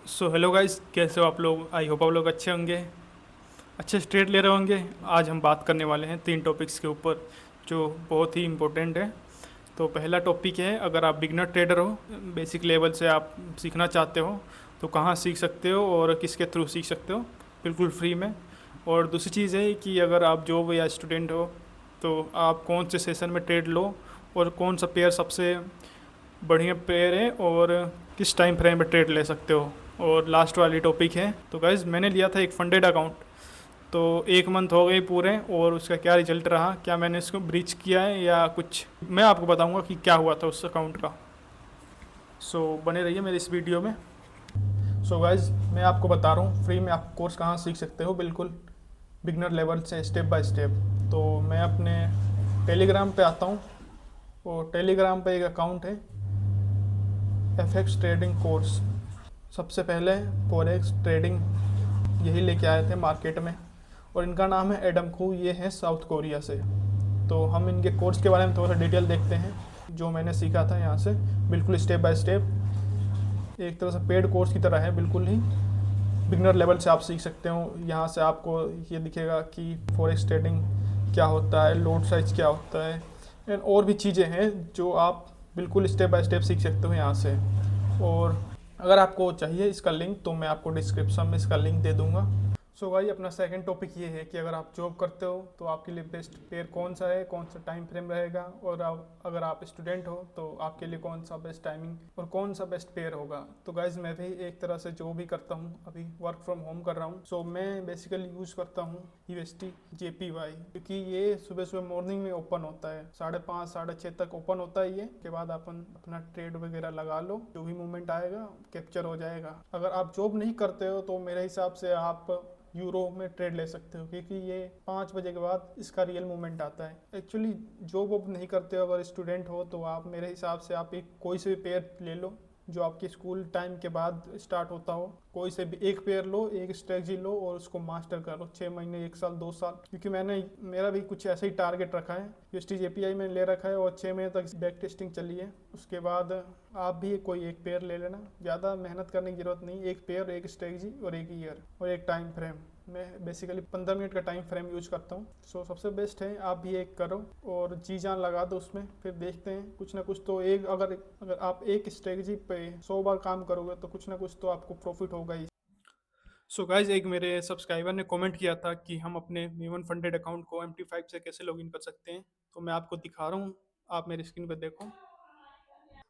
So hello guys, कैसे हो आप लोग? आई होप आप लोग अच्छे होंगे, अच्छे से ट्रेड ले रहे होंगे। आज हम बात करने वाले हैं 3 टॉपिक्स के ऊपर जो बहुत ही इम्पोर्टेंट है। तो पहला टॉपिक है, अगर आप बिगनर ट्रेडर हो, बेसिक लेवल से आप सीखना चाहते हो तो कहाँ सीख सकते हो और किसके थ्रू सीख सकते हो, बिल्कुल फ्री में। और दूसरी चीज़ है कि अगर आप जॉब या स्टूडेंट हो तो आप कौन से सेशन में ट्रेड लो और कौन सा पेयर सबसे बढ़िया पेयर है और किस टाइम फ्रेम में ट्रेड ले सकते हो। और लास्ट वाली टॉपिक है, तो गाइज मैंने लिया था एक फंडेड अकाउंट, तो 1 मंथ हो गए पूरे और उसका क्या रिजल्ट रहा, क्या मैंने इसको ब्रीच किया है या कुछ, मैं आपको बताऊंगा कि क्या हुआ था उस अकाउंट का। बने रहिए मेरे इस वीडियो में। गाइज मैं आपको बता रहा हूँ फ्री में आप कोर्स कहाँ सीख सकते हो, बिल्कुल बिगनर लेवल से स्टेप बाय स्टेप। तो मैं अपने टेलीग्राम पे आता हूँ और टेलीग्राम पे एक अकाउंट है, एफएक्स ट्रेडिंग कोर्स। सबसे पहले फॉरेक्स ट्रेडिंग यही लेके आए थे मार्केट में, और इनका नाम है एडम खू, ये है साउथ कोरिया से। तो हम इनके कोर्स के बारे में थोड़ा सा डिटेल देखते हैं जो मैंने सीखा था यहाँ से, बिल्कुल स्टेप बाय स्टेप। एक तरह से पेड कोर्स की तरह है, बिल्कुल ही बिगनर लेवल से आप सीख सकते हो। यहाँ से आपको ये दिखेगा कि फॉरेक्स ट्रेडिंग क्या होता है, लोड साइज क्या होता है, एंड और भी चीज़ें हैं जो आप बिल्कुल स्टेप बाय स्टेप सीख सकते हो यहाँ से। और अगर आपको चाहिए इसका लिंक तो मैं आपको डिस्क्रिप्शन में इसका लिंक दे दूंगा। भाई अपना सेकंड टॉपिक ये है कि अगर आप जॉब करते हो तो आपके लिए बेस्ट पेयर कौन सा है, कौन सा टाइम फ्रेम रहेगा, और अगर आप स्टूडेंट हो तो आपके लिए कौन सा बेस्ट टाइमिंग और कौन सा बेस्ट पेयर होगा। तो गाइज मैं भी एक तरह से जो भी करता हूँ, अभी वर्क फ्रॉम होम कर रहा हूँ, मैं बेसिकली यूज़ करता हूँ UST JPY, क्योंकि ये सुबह सुबह मॉर्निंग में ओपन होता है, 5:30 6:30 तक ओपन होता है ये। के बाद अपन अपना ट्रेड वगैरह लगा लो, जो भी मूवमेंट आएगा कैप्चर हो जाएगा। अगर आप जॉब नहीं करते हो तो मेरे हिसाब से आप यूरो में ट्रेड ले सकते हो, क्योंकि ये 5 बजे के बाद इसका रियल मूवमेंट आता है। एक्चुअली जॉब वॉब नहीं करते हो, अगर स्टूडेंट हो तो आप मेरे हिसाब से आप एक कोई से भी पेयर ले लो जो आपके स्कूल टाइम के बाद स्टार्ट होता हो। कोई से भी एक पेयर लो, एक स्ट्रेटजी लो और उसको मास्टर करो 6 महीने, 1 साल, 2 साल। क्योंकि मेरा भी कुछ ऐसा ही टारगेट रखा है, UST JPY मैंने ले रखा है और 6 महीने तक बैक टेस्टिंग चली है। उसके बाद आप भी कोई एक पेयर ले लेना, ज़्यादा मेहनत करने की ज़रूरत नहीं। एक पेयर, एक स्ट्रेटजी और एक ईयर और एक टाइम फ्रेम। मैं बेसिकली 15 मिनट का टाइम फ्रेम यूज करता हूँ। सबसे बेस्ट है आप भी एक करो और जी जान लगा दो उसमें, फिर देखते हैं कुछ ना कुछ तो एक, अगर अगर आप एक स्ट्रेटजी पे 100 बार काम करोगे तो कुछ ना कुछ तो आपको प्रॉफिट होगा ही। गाइज एक मेरे सब्सक्राइबर ने कमेंट किया था कि हम अपने मीवन फंडेड अकाउंट को MT5 से कैसे लॉगिन कर सकते हैं, तो मैं आपको दिखा रहा हूँ। आप मेरी स्क्रीन पर देखो,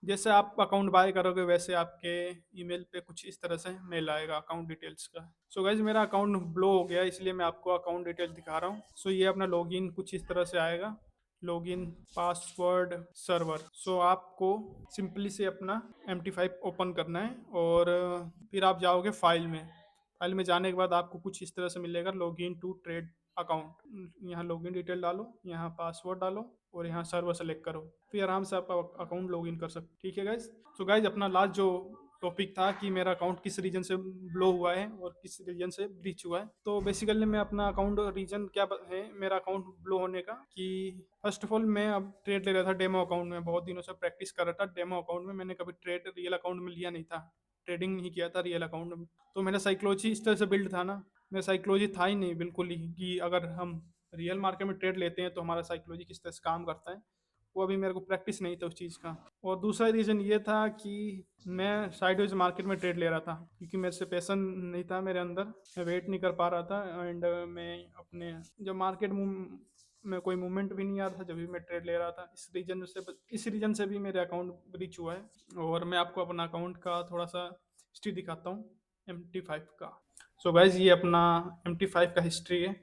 जैसे आप अकाउंट बाय करोगे वैसे आपके ईमेल पे कुछ इस तरह से मेल आएगा अकाउंट डिटेल्स का। गाइज मेरा अकाउंट ब्लो हो गया, इसलिए मैं आपको अकाउंट डिटेल्स दिखा रहा हूँ। ये अपना लॉगिन कुछ इस तरह से आएगा, लॉगिन पासवर्ड सर्वर। आपको सिंपली से अपना MT5 ओपन करना है और फिर आप जाओगे फाइल में। फाइल में जाने के बाद आपको कुछ इस तरह से मिलेगा, लॉगिन टू ट्रेड अकाउंट। यहाँ लॉगिन डिटेल डालो, यहाँ पासवर्ड डालो और यहाँ सर्वर सेलेक्ट करो, फिर आराम से आप अकाउंट लॉगिन कर सकते। ठीक है गाइज। गाइज अपना लास्ट जो टॉपिक था कि मेरा अकाउंट किस रीजन से ब्लो हुआ है और किस रीजन से ब्रीच हुआ है, तो बेसिकली मैं अपना अकाउंट रीजन क्या है मेरा अकाउंट ब्लो होने का, कि फर्स्ट ऑफ ऑल मैं अब ट्रेड ले रहा था डेमो अकाउंट में, बहुत दिनों से प्रैक्टिस कर रहा था डेमो अकाउंट में। मैंने कभी ट्रेड रियल अकाउंट में लिया नहीं था, ट्रेडिंग नहीं किया था रियल अकाउंट में। तो मेरा साइकोलॉजी इस तरह से बिल्ड था ना, मेरा साइकोलॉजी था ही नहीं बिल्कुल ही कि अगर हम रियल मार्केट में ट्रेड लेते हैं तो हमारा साइकोलॉजी किस तरह से काम करता है, वो अभी मेरे को प्रैक्टिस नहीं था उस चीज़ का। और दूसरा रीज़न ये था कि मैं साइडवेज मार्केट में ट्रेड ले रहा था, क्योंकि मेरे से पैसन नहीं था मेरे अंदर, मैं वेट नहीं कर पा रहा था। एंड मैं अपने जब मार्केट में कोई मूवमेंट भी नहीं आ रहा था जब भी मैं ट्रेड ले रहा था, इस रीजन से भी मेरे अकाउंट ब्रीच हुआ है। और मैं आपको अपना अकाउंट का थोड़ा सा हिस्ट्री दिखाता हूँ MT5 का। गाइज ये अपना MT5 का हिस्ट्री है,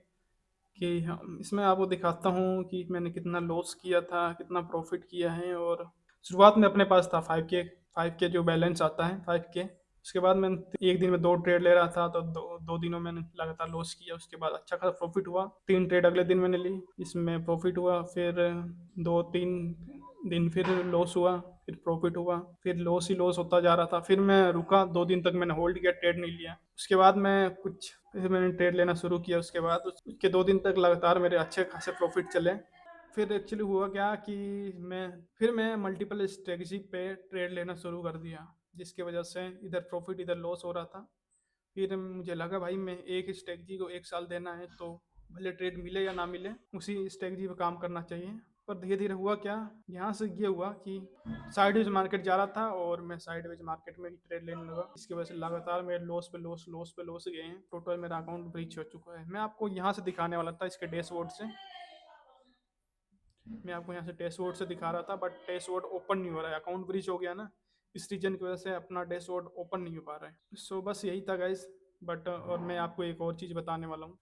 कि हम इसमें आपको दिखाता हूँ कि मैंने कितना लॉस किया था, कितना प्रॉफिट किया है। और शुरुआत में अपने पास था 5K जो बैलेंस आता है 5K। उसके बाद मैंने एक दिन में 2 ट्रेड ले रहा था, तो दो दिनों मैंने लगातार लॉस किया। उसके बाद अच्छा खासा प्रॉफिट हुआ, 3 ट्रेड अगले दिन मैंने ली, इसमें प्रॉफिट हुआ। फिर 2-3 दिन फिर लॉस हुआ, फिर प्रॉफिट हुआ, फिर लॉस ही लॉस होता जा रहा था। फिर मैं रुका, 2 दिन तक मैंने होल्ड किया, ट्रेड नहीं लिया। उसके बाद फिर मैंने ट्रेड लेना शुरू किया। उसके बाद उसके 2 दिन तक लगातार मेरे अच्छे खासे प्रॉफिट चले। फिर एक्चुअली हुआ क्या कि मैं मल्टीपल स्ट्रेटजी पे ट्रेड लेना शुरू कर दिया। जिसकी वजह से इधर प्रॉफिट इधर लॉस हो रहा था। फिर मुझे लगा भाई मैं एक स्ट्रेटजी को 1 साल देना है, तो भले ट्रेड मिले या ना मिले उसी स्ट्रेटजी पे काम करना चाहिए। पर धीरे धीरे हुआ क्या, यहाँ से ये हुआ कि साइडवेज मार्केट जा रहा था और मैं साइडवेज मार्केट में ही ट्रेड लेने लगा। इसकी वजह से लगातार मेरे लॉस पे लॉस गए हैं। टोटल मेरा अकाउंट ब्रीच हो चुका है। मैं आपको यहाँ से दिखाने वाला था, इसके डैशबोर्ड से मैं आपको यहाँ से डैशबोर्ड से दिखा रहा था, बट डैशबोर्ड ओपन नहीं हो रहा है। अकाउंट ब्रीच हो गया ना, इस रीजन की वजह से अपना डैशबोर्ड ओपन नहीं हो पा रहा है। सो बस यही था गाइज। बट और मैं आपको एक और चीज़ बताने वाला हूँ।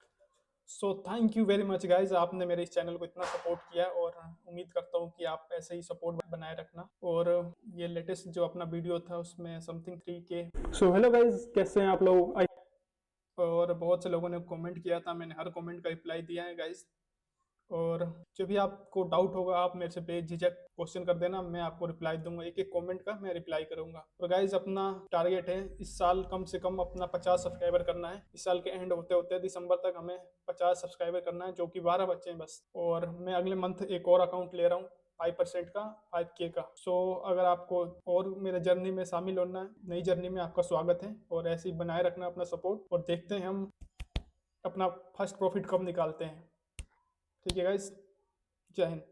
So thank you very much guys, आपने मेरे इस चैनल को इतना सपोर्ट किया और उम्मीद करता हूँ कि आप ऐसे ही सपोर्ट बनाए रखना। और ये लेटेस्ट जो अपना वीडियो था उसमें something 3K। So hello guys, कैसे हैं आप लोग? और बहुत से लोगों ने कमेंट किया था, मैंने हर कमेंट का रिप्लाई दिया है गाइज। और जो भी आपको डाउट होगा आप मेरे से बेझिझक क्वेश्चन कर देना, मैं आपको रिप्लाई दूंगा। एक एक कमेंट का मैं रिप्लाई करूंगा। और गाइज अपना टारगेट है इस साल कम से कम अपना 50 सब्सक्राइबर करना है। इस साल के एंड होते होते दिसंबर तक हमें 50 सब्सक्राइबर करना है, जो कि 12 बच्चे हैं बस। और मैं अगले मंथ एक और अकाउंट ले रहा हूँ 5% का, 5K का। सो अगर आपको और मेरे जर्नी में शामिल होना है, नई जर्नी में आपका स्वागत है। और ऐसे ही बनाए रखना अपना सपोर्ट, और देखते हैं हम अपना फर्स्ट प्रॉफिट कब निकालते हैं। ठीक है गाइस, जय हिंद।